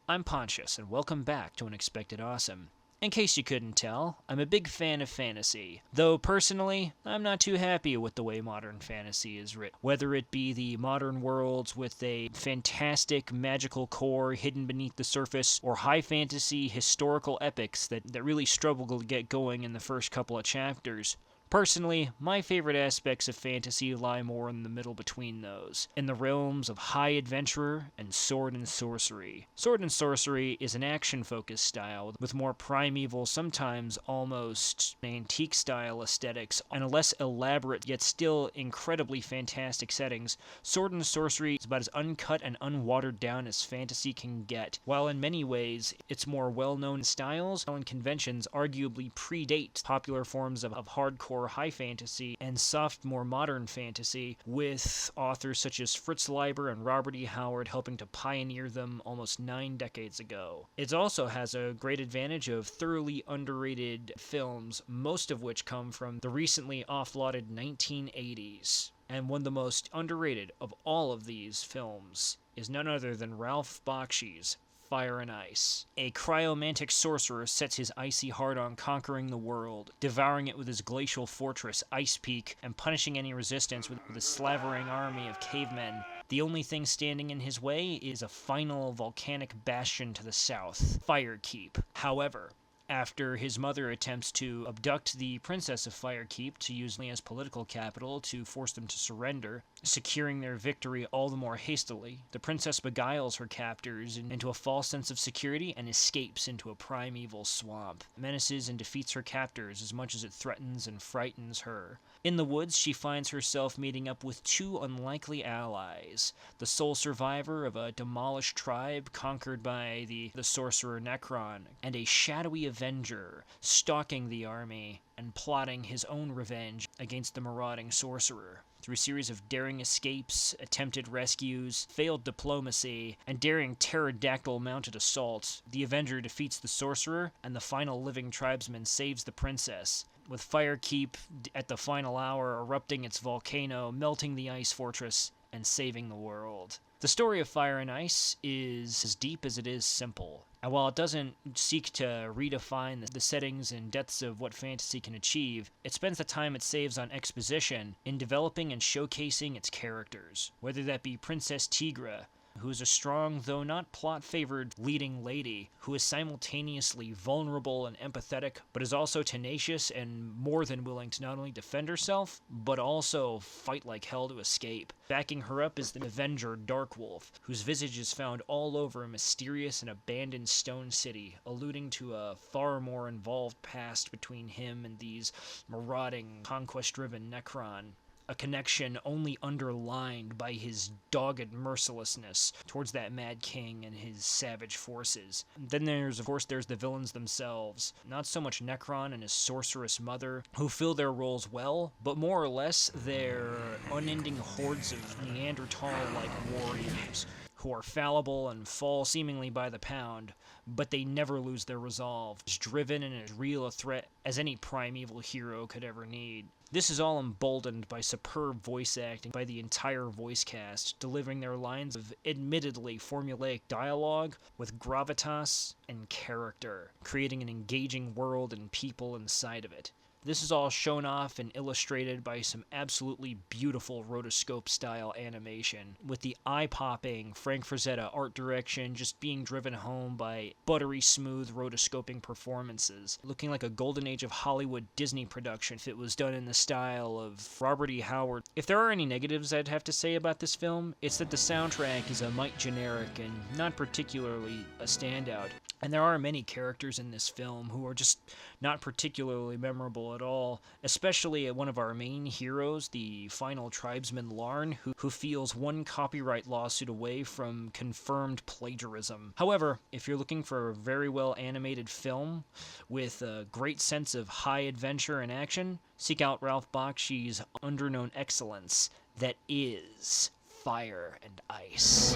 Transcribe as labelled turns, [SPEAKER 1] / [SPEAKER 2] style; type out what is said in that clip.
[SPEAKER 1] I'm Pontius, and welcome back to Unexpected Awesome. In case you couldn't tell, I'm a big fan of fantasy, though personally, I'm not too happy with the way modern fantasy is written. Whether it be the modern worlds with a fantastic magical core hidden beneath the surface, or high fantasy historical epics that really struggle to get going in the first couple of chapters. Personally, my favorite aspects of fantasy lie more in the middle between those, in the realms of high adventurer and sword and sorcery. Sword and sorcery is an action-focused style with more primeval, sometimes almost antique-style aesthetics, and a less elaborate yet still incredibly fantastic settings. Sword and sorcery is about as uncut and unwatered down as fantasy can get, while in many ways its more well-known styles and conventions arguably predate popular forms of hardcore high fantasy and soft, more modern fantasy, with authors such as Fritz Leiber and Robert E. Howard helping to pioneer them almost 9 decades ago. It also has a great advantage of thoroughly underrated films, most of which come from the recently offlauded 1980s. And one of the most underrated of all of these films is none other than Ralph Bakshi's Fire and Ice. A cryomantic sorcerer sets his icy heart on conquering the world, devouring it with his glacial fortress, Ice Peak, and punishing any resistance with a slavering army of cavemen. The only thing standing in his way is a final volcanic bastion to the south, Firekeep. However, after his mother attempts to abduct the Princess of Firekeep to use as political capital to force them to surrender, securing their victory all the more hastily, the princess beguiles her captors into a false sense of security and escapes into a primeval swamp, menaces and defeats her captors as much as it threatens and frightens her. In the woods, she finds herself meeting up with two unlikely allies, the sole survivor of a demolished tribe conquered by the sorcerer Necron, and a shadowy avenger stalking the army and plotting his own revenge against the marauding sorcerer. Through a series of daring escapes, attempted rescues, failed diplomacy, and daring pterodactyl-mounted assaults, the Avenger defeats the sorcerer, and the final living tribesman saves the princess, with Firekeep at the final hour erupting its volcano, melting the ice fortress, and saving the world. The story of Fire and Ice is as deep as it is simple, and while it doesn't seek to redefine the settings and depths of what fantasy can achieve, it spends the time it saves on exposition in developing and showcasing its characters, whether that be Princess Tigra, who is a strong, though not plot-favored, leading lady, who is simultaneously vulnerable and empathetic, but is also tenacious and more than willing to not only defend herself, but also fight like hell to escape. Backing her up is the Avenger Darkwolf, whose visage is found all over a mysterious and abandoned stone city, alluding to a far more involved past between him and these marauding, conquest-driven Necron. A connection only underlined by his dogged mercilessness towards that Mad King and his savage forces. Then there's the villains themselves. Not so much Necron and his sorceress mother, who fill their roles well, but more or less they're unending hordes of Neanderthal-like warriors who are fallible and fall seemingly by the pound, but they never lose their resolve, as driven and as real a threat as any primeval hero could ever need. This is all emboldened by superb voice acting by the entire voice cast, delivering their lines of admittedly formulaic dialogue with gravitas and character, creating an engaging world and people inside of it. This is all shown off and illustrated by some absolutely beautiful rotoscope-style animation, with the eye-popping Frank Frazetta art direction just being driven home by buttery smooth rotoscoping performances, looking like a golden age of Hollywood Disney production if it was done in the style of Robert E. Howard. If there are any negatives I'd have to say about this film, it's that the soundtrack is a mite generic and not particularly a standout. And there are many characters in this film who are just not particularly memorable at all, especially one of our main heroes, the final tribesman Larn, who feels one copyright lawsuit away from confirmed plagiarism. However, if you're looking for a very well animated film with a great sense of high adventure and action, seek out Ralph Bakshi's underknown excellence that is Fire and Ice.